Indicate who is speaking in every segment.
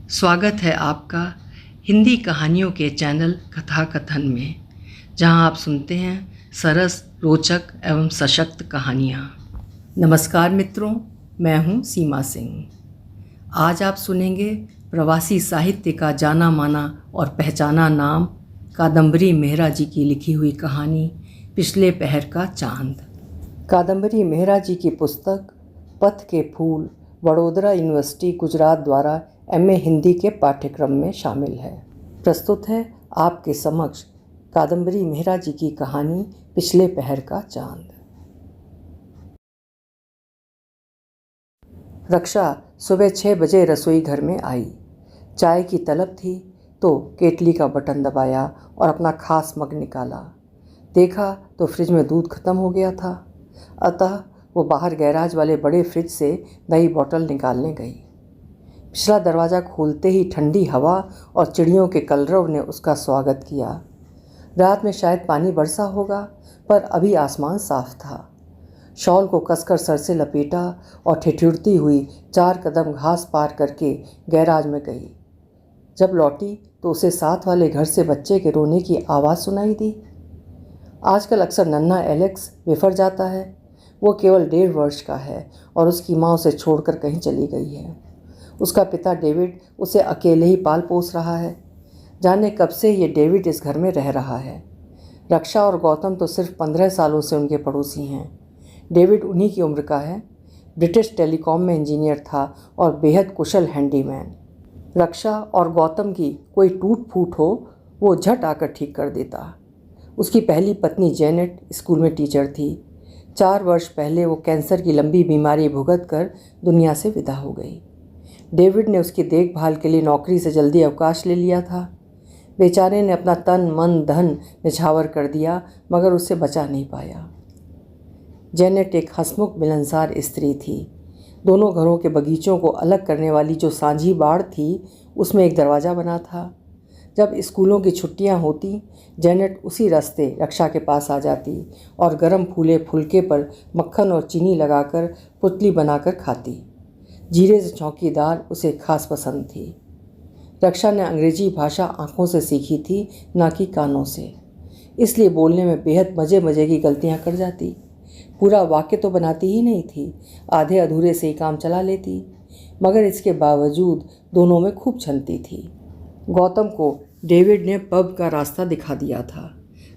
Speaker 1: स्वागत है आपका हिंदी कहानियों के चैनल कथा कथन में, जहां आप सुनते हैं सरस, रोचक एवं सशक्त कहानियां। नमस्कार मित्रों, मैं हूं सीमा सिंह। आज आप सुनेंगे प्रवासी साहित्य का जाना माना और पहचाना नाम कादम्बरी मेहरा जी की लिखी हुई कहानी पिछले पहर का चांद। कादम्बरी मेहरा जी की पुस्तक पथ के फूल वडोदरा यूनिवर्सिटी गुजरात द्वारा एमए हिंदी के पाठ्यक्रम में शामिल है। प्रस्तुत है आपके समक्ष कादम्बरी मेहरा जी की कहानी पिछले पहर का चांद। रक्षा सुबह 6 बजे रसोई घर में आई। चाय की तलब थी तो केतली का बटन दबाया और अपना खास मग निकाला। देखा तो फ्रिज में दूध खत्म हो गया था, अतः वो बाहर गैराज वाले बड़े फ्रिज से नई बोतल निकालने गई। पिछला दरवाज़ा खोलते ही ठंडी हवा और चिड़ियों के कलरव ने उसका स्वागत किया। रात में शायद पानी बरसा होगा, पर अभी आसमान साफ था। शॉल को कसकर सर से लपेटा और ठिठुरती हुई 4 कदम घास पार करके गैराज में गई। जब लौटी तो उसे साथ वाले घर से बच्चे के रोने की आवाज़ सुनाई दी। आजकल अक्सर नन्हा एलेक्स बिफर जाता है। वो केवल 1.5 वर्ष का है और उसकी माँ उसे छोड़कर कहीं चली गई है। उसका पिता डेविड उसे अकेले ही पाल पोस रहा है। जाने कब से ये डेविड इस घर में रह रहा है। रक्षा और गौतम तो सिर्फ 15 सालों से उनके पड़ोसी हैं। डेविड उन्हीं की उम्र का है। ब्रिटिश टेलीकॉम में इंजीनियर था और बेहद कुशल हैंडीमैन। रक्षा और गौतम की कोई टूट फूट हो वो झट आकर ठीक कर देता। उसकी पहली पत्नी जेनेट स्कूल में टीचर थी। 4 वर्ष पहले वो कैंसर की लंबी बीमारी भुगत कर दुनिया से विदा हो गई। डेविड ने उसकी देखभाल के लिए नौकरी से जल्दी अवकाश ले लिया था। बेचारे ने अपना तन मन धन निछावर कर दिया, मगर उससे बचा नहीं पाया। जेनेट एक हंसमुख मिलनसार स्त्री थी। दोनों घरों के बगीचों को अलग करने वाली जो सांझी बाड़ थी, उसमें एक दरवाज़ा बना था। जब स्कूलों की छुट्टियां होती, जेनेट उसी रास्ते रक्षा के पास आ जाती और गरम फूले फुलके पर मक्खन और चीनी लगाकर पुतली बनाकर खाती। जीरे से चौकीदार उसे खास पसंद थी। रक्षा ने अंग्रेजी भाषा आँखों से सीखी थी, ना कि कानों से, इसलिए बोलने में बेहद मज़े मज़े की गलतियाँ कर जाती। पूरा वाक्य तो बनाती ही नहीं थी, आधे अधूरे से ही काम चला लेती, मगर इसके बावजूद दोनों में खूब छनती थी। गौतम को डेविड ने पब का रास्ता दिखा दिया था।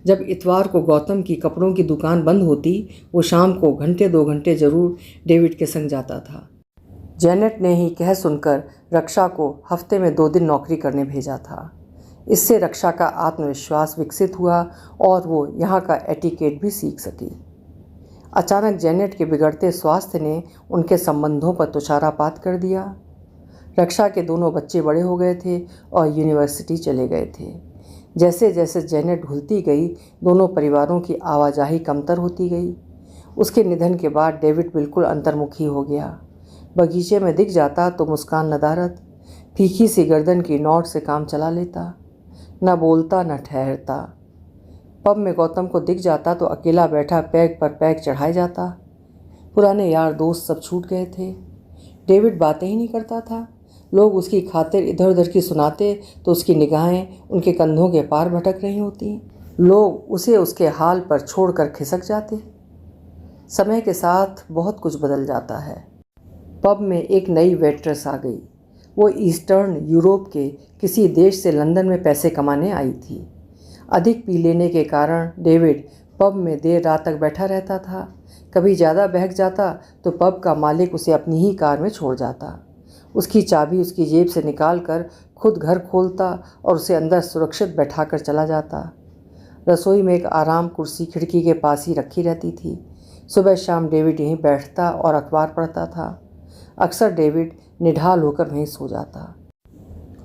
Speaker 1: जब इतवार को गौतम की कपड़ों की दुकान बंद होती, वो शाम को घंटे 2 घंटे ज़रूर डेविड के संग जाता था। जेनेट ने ही कह सुनकर रक्षा को हफ्ते में 2 दिन नौकरी करने भेजा था। इससे रक्षा का आत्मविश्वास विकसित हुआ और वो यहाँ का एटिकेट भी सीख सकी। अचानक जेनेट के बिगड़ते स्वास्थ्य ने उनके संबंधों पर तुषारापात कर दिया। रक्षा के दोनों बच्चे बड़े हो गए थे और यूनिवर्सिटी चले गए थे। जैसे जैसे जेनेट भूलती गई, दोनों परिवारों की आवाजाही कमतर होती गई। उसके निधन के बाद डेविड बिल्कुल अंतर्मुखी हो गया। बगीचे में दिख जाता तो मुस्कान नदारत, फीकी सी गर्दन की नोट से काम चला लेता, न बोलता न ठहरता। पब में गौतम को दिख जाता तो अकेला बैठा पैग पर पैग चढ़ाए जाता। पुराने यार दोस्त सब छूट गए थे। डेविड बातें ही नहीं करता था। लोग उसकी खातिर इधर उधर की सुनाते तो उसकी निगाहें उनके कंधों के पार भटक रही होती। लोग उसे उसके हाल पर छोड़कर खिसक जाते। समय के साथ बहुत कुछ बदल जाता है। पब में एक नई वेट्रेस आ गई। वो ईस्टर्न यूरोप के किसी देश से लंदन में पैसे कमाने आई थी। अधिक पी लेने के कारण डेविड पब में देर रात तक बैठा रहता था। कभी ज़्यादा बहक जाता तो पब का मालिक उसे अपनी ही कार में छोड़ जाता। उसकी चाबी उसकी जेब से निकाल कर खुद घर खोलता और उसे अंदर सुरक्षित बैठाकर चला जाता। रसोई में एक आराम कुर्सी खिड़की के पास ही रखी रहती थी। सुबह शाम डेविड यहीं बैठता और अखबार पढ़ता था। अक्सर डेविड निढाल होकर वहीं सो जाता।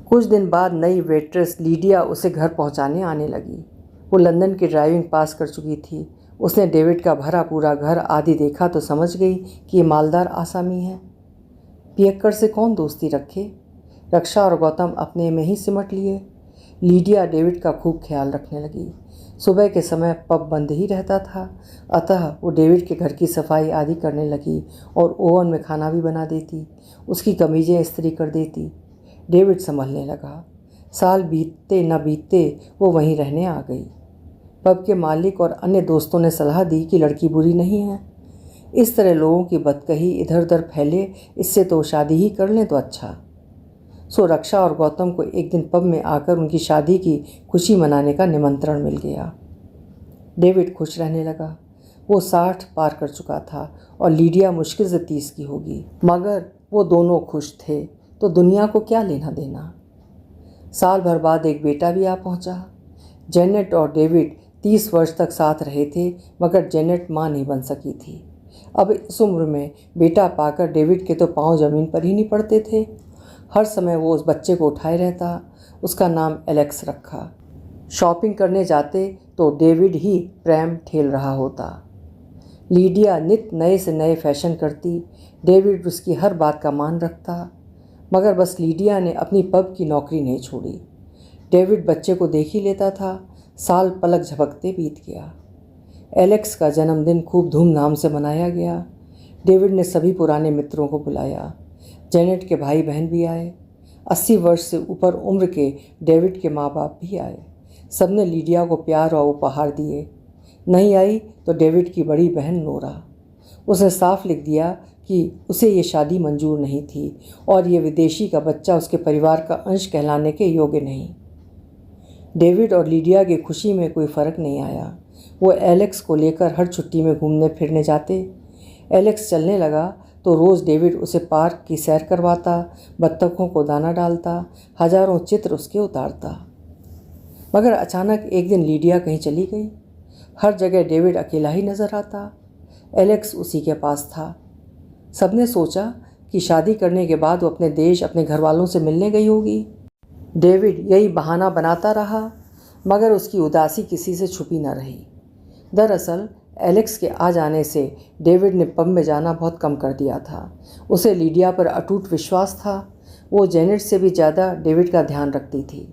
Speaker 1: कुछ दिन बाद नई वेट्रेस लीडिया उसे घर पहुंचाने आने लगी। वो लंदन की ड्राइविंग पास कर चुकी थी। उसने डेविड का भरा पूरा घर आदि देखा तो समझ गई कि ये मालदार आसामी है। पियक्कड़ से कौन दोस्ती रखे। रक्षा और गौतम अपने में ही सिमट लिए। लीडिया डेविड का खूब ख्याल रखने लगी। सुबह के समय पब बंद ही रहता था, अतः वो डेविड के घर की सफाई आदि करने लगी और ओवन में खाना भी बना देती। उसकी कमीज़ें इस्त्री कर देती। डेविड संभलने लगा। साल बीतते न बीतते वो वहीं रहने आ गई। पब के मालिक और अन्य दोस्तों ने सलाह दी कि लड़की बुरी नहीं है। इस तरह लोगों की बदकही इधर उधर फैले, इससे तो शादी ही कर लें तो अच्छा। सो रक्षा और गौतम को एक दिन पब में आकर उनकी शादी की खुशी मनाने का निमंत्रण मिल गया। डेविड खुश रहने लगा। वो 60 पार कर चुका था और लीडिया मुश्किल से 30 की होगी, मगर वो दोनों खुश थे तो दुनिया को क्या लेना देना। साल भर बाद एक बेटा भी आ पहुंचा। जेनेट और डेविड 30 वर्ष तक साथ रहे थे, मगर जेनेट माँ नहीं बन सकी थी। अब इस उम्र में बेटा पाकर डेविड के तो पाँव ज़मीन पर ही नहीं पड़ते थे। हर समय वो उस बच्चे को उठाए रहता। उसका नाम एलेक्स रखा। शॉपिंग करने जाते तो डेविड ही प्रैम ठेल रहा होता। लीडिया नित नए से नए फैशन करती। डेविड उसकी हर बात का मान रखता, मगर बस लीडिया ने अपनी पब की नौकरी नहीं छोड़ी। डेविड बच्चे को देख ही लेता था। साल पलक झपकते बीत गया। एलेक्स का जन्मदिन खूब धूमधाम से मनाया गया। डेविड ने सभी पुराने मित्रों को बुलाया। जेनेट के भाई बहन भी आए। 80 वर्ष से ऊपर उम्र के डेविड के माँ बाप भी आए। सबने लीडिया को प्यार और उपहार दिए। नहीं आई तो डेविड की बड़ी बहन नोरा। उसने साफ लिख दिया कि उसे ये शादी मंजूर नहीं थी और ये विदेशी का बच्चा उसके परिवार का अंश कहलाने के योग्य नहीं। डेविड और लीडिया की खुशी में कोई फ़र्क नहीं आया। वो एलेक्स को लेकर हर छुट्टी में घूमने फिरने जाते। एलेक्स चलने लगा तो रोज़ डेविड उसे पार्क की सैर करवाता, बत्तखों को दाना डालता, हजारों चित्र उसके उतारता। मगर अचानक एक दिन लीडिया कहीं चली गई। हर जगह डेविड अकेला ही नज़र आता। एलेक्स उसी के पास था। सबने सोचा कि शादी करने के बाद वो अपने देश अपने घर वालों से मिलने गई होगी। डेविड यही बहाना बनाता रहा, मगर उसकी उदासी किसी से छुपी न रही। दरअसल एलेक्स के आ जाने से डेविड ने पब में जाना बहुत कम कर दिया था। उसे लीडिया पर अटूट विश्वास था। वो जेनेट से भी ज़्यादा डेविड का ध्यान रखती थी।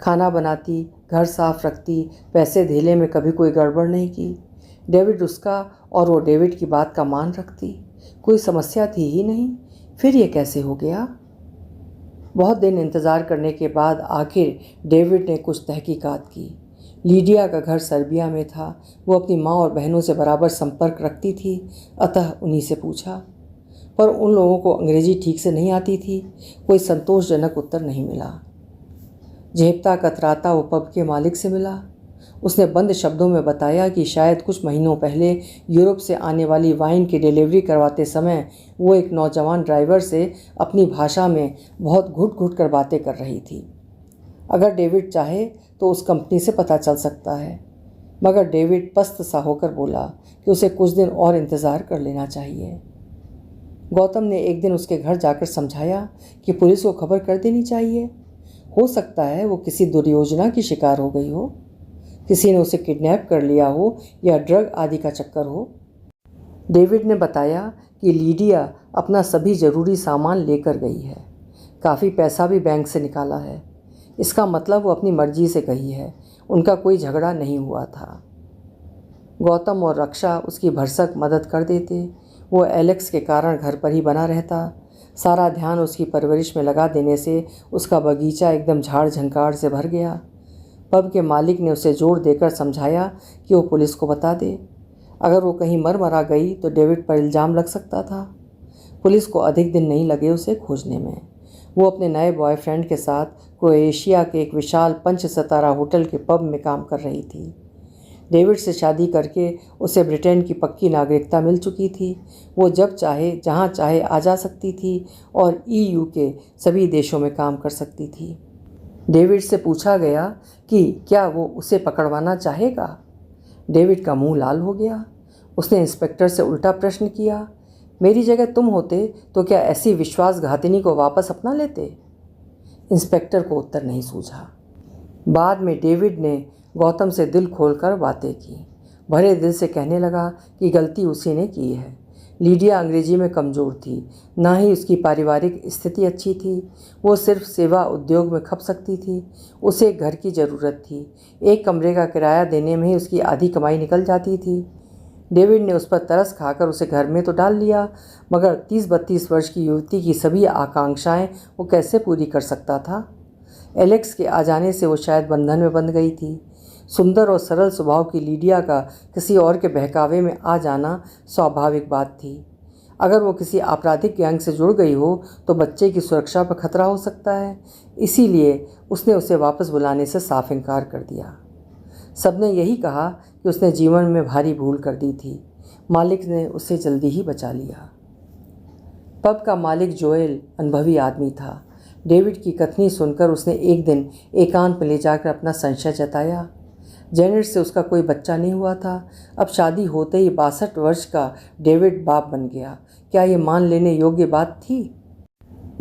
Speaker 1: खाना बनाती, घर साफ रखती, पैसे धेले में कभी कोई गड़बड़ नहीं की। डेविड उसका और वो डेविड की बात का मान रखती। कोई समस्या थी ही नहीं। फिर ये कैसे हो गया? बहुत दिन इंतज़ार करने के बाद आखिर डेविड ने कुछ तहकीकात की। लीडिया का घर सर्बिया में था। वो अपनी माँ और बहनों से बराबर संपर्क रखती थी, अतः उन्हीं से पूछा, पर उन लोगों को अंग्रेज़ी ठीक से नहीं आती थी। कोई संतोषजनक उत्तर नहीं मिला। झेपता कतराता वो पब के मालिक से मिला। उसने बंद शब्दों में बताया कि शायद कुछ महीनों पहले यूरोप से आने वाली वाइन की डिलीवरी करवाते समय वो एक नौजवान ड्राइवर से अपनी भाषा में बहुत घुट घुट कर बातें कर रही थी। अगर डेविड चाहे तो उस कंपनी से पता चल सकता है। मगर डेविड पस्त सा होकर बोला कि उसे कुछ दिन और इंतज़ार कर लेना चाहिए। गौतम ने एक दिन उसके घर जाकर समझाया कि पुलिस को खबर कर देनी चाहिए। हो सकता है वो किसी दुर्योजना की शिकार हो गई हो, किसी ने उसे किडनैप कर लिया हो या ड्रग आदि का चक्कर हो। डेविड ने बताया कि लीडिया अपना सभी ज़रूरी सामान लेकर गई है। काफ़ी पैसा भी बैंक से निकाला है। इसका मतलब वो अपनी मर्जी से गई है। उनका कोई झगड़ा नहीं हुआ था। गौतम और रक्षा उसकी भरसक मदद कर देते। वो एलेक्स के कारण घर पर ही बना रहता। सारा ध्यान उसकी परवरिश में लगा देने से उसका बगीचा एकदम झाड़ झंकार से भर गया। पब के मालिक ने उसे जोर देकर समझाया कि वो पुलिस को बता दे। अगर वो कहीं मर मरा गई तो डेविड पर इल्ज़ाम लग सकता था। पुलिस को अधिक दिन नहीं लगे उसे खोजने में। वो अपने नए बॉयफ्रेंड के साथ क्रोएशिया के एक विशाल 5 सितारा होटल के पब में काम कर रही थी। डेविड से शादी करके उसे ब्रिटेन की पक्की नागरिकता मिल चुकी थी। वो जब चाहे जहाँ चाहे आ जा सकती थी और EU के सभी देशों में काम कर सकती थी। डेविड से पूछा गया कि क्या वो उसे पकड़वाना चाहेगा। डेविड का मुंह लाल हो गया। उसने इंस्पेक्टर से उल्टा प्रश्न किया, मेरी जगह तुम होते तो क्या ऐसी विश्वासघातिनी को वापस अपना लेते? इंस्पेक्टर को उत्तर नहीं सूझा। बाद में डेविड ने गौतम से दिल खोलकर बातें की। भरे दिल से कहने लगा कि गलती उसी ने की है। लीडिया अंग्रेजी में कमज़ोर थी, ना ही उसकी पारिवारिक स्थिति अच्छी थी। वो सिर्फ सेवा उद्योग में खप सकती थी। उसे घर की ज़रूरत थी। एक कमरे का किराया देने में ही उसकी आधी कमाई निकल जाती थी। डेविड ने उस पर तरस खाकर उसे घर में तो डाल लिया, मगर 30-32 वर्ष की युवती की सभी आकांक्षाएं वो कैसे पूरी कर सकता था। एलेक्स के आ जाने से वो शायद बंधन में बंध गई थी। सुंदर और सरल स्वभाव की लीडिया का किसी और के बहकावे में आ जाना स्वाभाविक बात थी। अगर वो किसी आपराधिक गैंग से जुड़ गई हो तो बच्चे की सुरक्षा पर खतरा हो सकता है, इसीलिए उसने उसे वापस बुलाने से साफ इनकार कर दिया। सबने यही कहा कि उसने जीवन में भारी भूल कर दी थी। मालिक ने उसे जल्दी ही बचा लिया। पब का मालिक जोएल अनुभवी आदमी था। डेविड की कथनी सुनकर उसने एक दिन एकांत में ले जाकर अपना संशय जताया। जेनेट से उसका कोई बच्चा नहीं हुआ था। अब शादी होते ही 62 वर्ष का डेविड बाप बन गया। क्या ये मान लेने योग्य बात थी?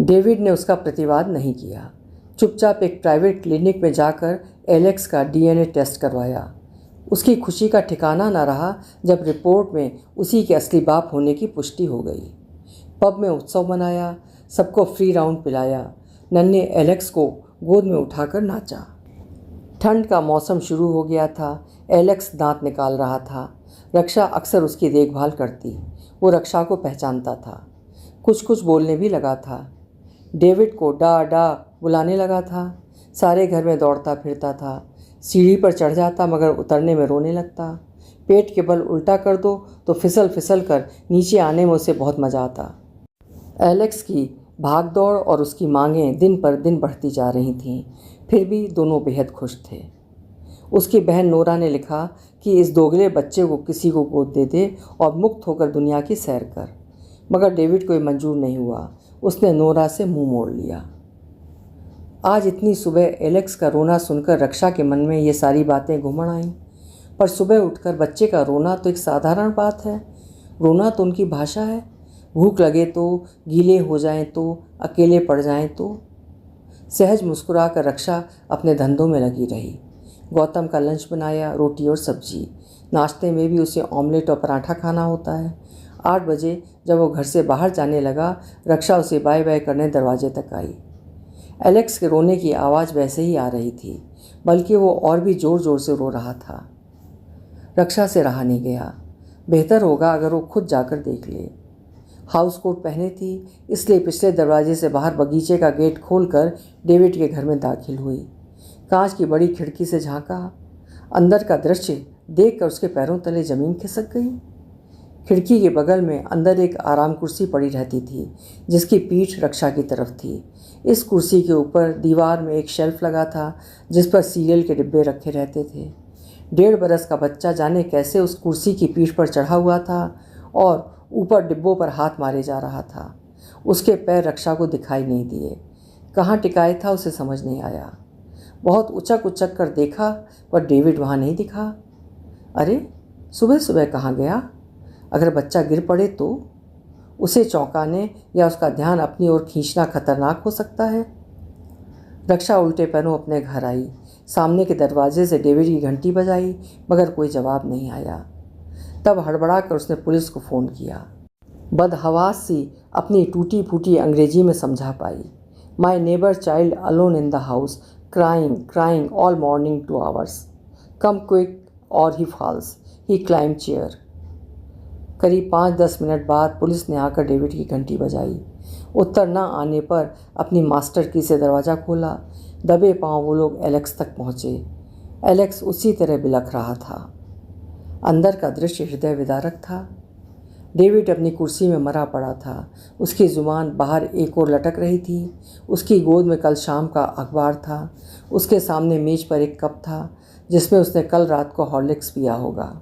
Speaker 1: डेविड ने उसका प्रतिवाद नहीं किया। चुपचाप एक प्राइवेट क्लिनिक में जाकर एलेक्स का डीएनए टेस्ट करवाया। उसकी खुशी का ठिकाना न रहा जब रिपोर्ट में उसी के असली बाप होने की पुष्टि हो गई। पब में उत्सव मनाया, सबको फ्री राउंड पिलाया। नन्हे एलेक्स को गोद में उठाकर नाचा। ठंड का मौसम शुरू हो गया था। एलेक्स दांत निकाल रहा था। रक्षा अक्सर उसकी देखभाल करती। वो रक्षा को पहचानता था, कुछ कुछ बोलने भी लगा था। डेविड को डा डा बुलाने लगा था। सारे घर में दौड़ता फिरता था। सीढ़ी पर चढ़ जाता मगर उतरने में रोने लगता। पेट के बल उल्टा कर दो तो फिसल फिसल कर नीचे आने में उसे बहुत मज़ा आता। एलेक्स की भागदौड़ और उसकी मांगें दिन पर दिन बढ़ती जा रही थीं, फिर भी दोनों बेहद खुश थे। उसकी बहन नोरा ने लिखा कि इस दोगले बच्चे को किसी को गोद दे दे और मुक्त होकर दुनिया की सैर कर, मगर डेविड को मंजूर नहीं हुआ। उसने नोरा से मुंह मोड़ लिया। आज इतनी सुबह एलेक्स का रोना सुनकर रक्षा के मन में ये सारी बातें घुमड़ आईं। पर सुबह उठकर बच्चे का रोना तो एक साधारण बात है। रोना तो उनकी भाषा है। भूख लगे तो, गीले हो जाएं तो, अकेले पड़ जाएं तो। सहज मुस्कुराकर रक्षा अपने धंधों में लगी रही। गौतम का लंच बनाया, रोटी और सब्जी। नाश्ते में भी उसे ऑमलेट और पराठा खाना होता है। 8 बजे जब वो घर से बाहर जाने लगा, रक्षा उसे बाय बाय करने दरवाजे तक आई। एलेक्स के रोने की आवाज़ वैसे ही आ रही थी, बल्कि वो और भी ज़ोर ज़ोर से रो रहा था। रक्षा से रहा नहीं गया। बेहतर होगा अगर वो खुद जाकर देख ले। हाउस कोट पहने थी, इसलिए पिछले दरवाजे से बाहर बगीचे का गेट खोलकर डेविड के घर में दाखिल हुई। कांच की बड़ी खिड़की से झांका। अंदर का दृश्य देखकर उसके पैरों तले ज़मीन खिसक गई। खिड़की के बगल में अंदर एक आराम कुर्सी पड़ी रहती थी, जिसकी पीठ रक्षा की तरफ थी। इस कुर्सी के ऊपर दीवार में एक शेल्फ लगा था, जिस पर सीरियल के डिब्बे रखे रहते थे। 1.5 बरस का बच्चा जाने कैसे उस कुर्सी की पीठ पर चढ़ा हुआ था और ऊपर डिब्बों पर हाथ मारे जा रहा था। उसके पैर रक्षा को दिखाई नहीं दिए। कहाँ टिकाए था उसे समझ नहीं आया। बहुत उचक उचक कर देखा पर डेविड वहाँ नहीं दिखा। अरे, सुबह सुबह कहाँ गया? अगर बच्चा गिर पड़े तो? उसे चौंकाने या उसका ध्यान अपनी ओर खींचना खतरनाक हो सकता है। रक्षा उल्टे पैरों अपने घर आई। सामने के दरवाजे से डेविड की घंटी बजाई, मगर कोई जवाब नहीं आया। तब हड़बड़ा कर उसने पुलिस को फ़ोन किया। बदहवास सी अपनी टूटी फूटी अंग्रेजी में समझा पाई। My neighbour child alone in the house, crying all morning 2 hours. Come quick और he falls. He climb chair. करीब 5-10 मिनट बाद पुलिस ने आकर डेविड की घंटी बजाई। उत्तर न आने पर अपनी मास्टर की से दरवाज़ा खोला। दबे पांव वो लोग एलेक्स तक पहुँचे। एलेक्स उसी तरह बिलख रहा था। अंदर का दृश्य हृदय विदारक था। डेविड अपनी कुर्सी में मरा पड़ा था। उसकी जुबान बाहर एक ओर लटक रही थी। उसकी गोद में कल शाम का अखबार था। उसके सामने मेज पर एक कप था जिसमें उसने कल रात को हॉर्लिक्स पिया होगा।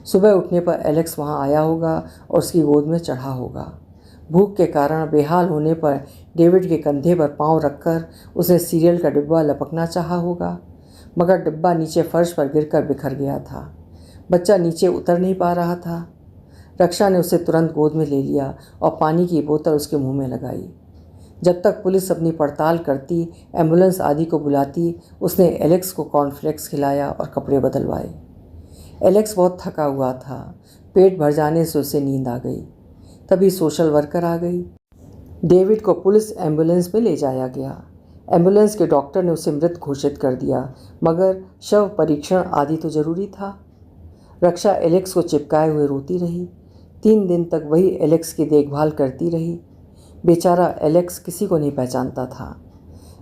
Speaker 1: सुबह उठने पर एलेक्स वहाँ आया होगा और उसकी गोद में चढ़ा होगा। भूख के कारण बेहाल होने पर डेविड के कंधे पर पाँव रखकर उसने सीरियल का डिब्बा लपकना चाहा होगा, मगर डिब्बा नीचे फर्श पर गिरकर बिखर गया था। बच्चा नीचे उतर नहीं पा रहा था। रक्षा ने उसे तुरंत गोद में ले लिया और पानी की बोतल उसके मुंह में लगाई। जब तक पुलिस अपनी पड़ताल करती, एम्बुलेंस आदि को बुलाती, उसने एलेक्स को कॉर्नफ्लेक्स खिलाया और कपड़े बदलवाए। एलेक्स बहुत थका हुआ था। पेट भर जाने से उसे नींद आ गई। तभी सोशल वर्कर आ गई। डेविड को पुलिस एम्बुलेंस में ले जाया गया। एम्बुलेंस के डॉक्टर ने उसे मृत घोषित कर दिया, मगर शव परीक्षण आदि तो जरूरी था। रक्षा एलेक्स को चिपकाए हुए रोती रही। 3 दिन तक वही एलेक्स की देखभाल करती रही। बेचारा एलेक्स किसी को नहीं पहचानता था।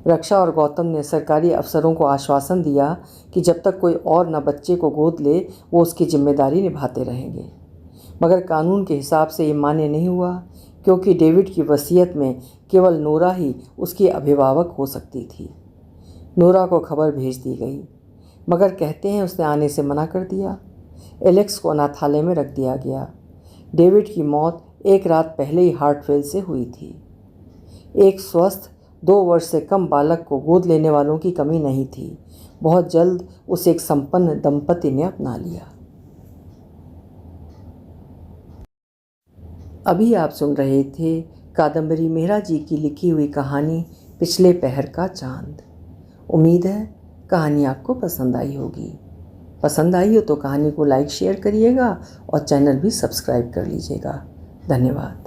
Speaker 1: रक्षा और गौतम ने सरकारी अफसरों को आश्वासन दिया कि जब तक कोई और न बच्चे को गोद ले वो उसकी जिम्मेदारी निभाते रहेंगे, मगर कानून के हिसाब से ये मान्य नहीं हुआ, क्योंकि डेविड की वसीयत में केवल नोरा ही उसकी अभिभावक हो सकती थी। नोरा को खबर भेज दी गई, मगर कहते हैं उसने आने से मना कर दिया। एलेक्स को अनाथालय में रख दिया गया। डेविड की मौत 1 रात पहले ही हार्ट फेल से हुई थी। एक स्वस्थ 2 वर्ष से कम बालक को गोद लेने वालों की कमी नहीं थी। बहुत जल्द उसे एक संपन्न दंपति ने अपना लिया। अभी आप सुन रहे थे कादम्बरी मेहरा जी की लिखी हुई कहानी पिछले पहर का चांद। उम्मीद है कहानी आपको पसंद आई होगी। पसंद आई हो तो कहानी को लाइक शेयर करिएगा और चैनल भी सब्सक्राइब कर लीजिएगा। धन्यवाद।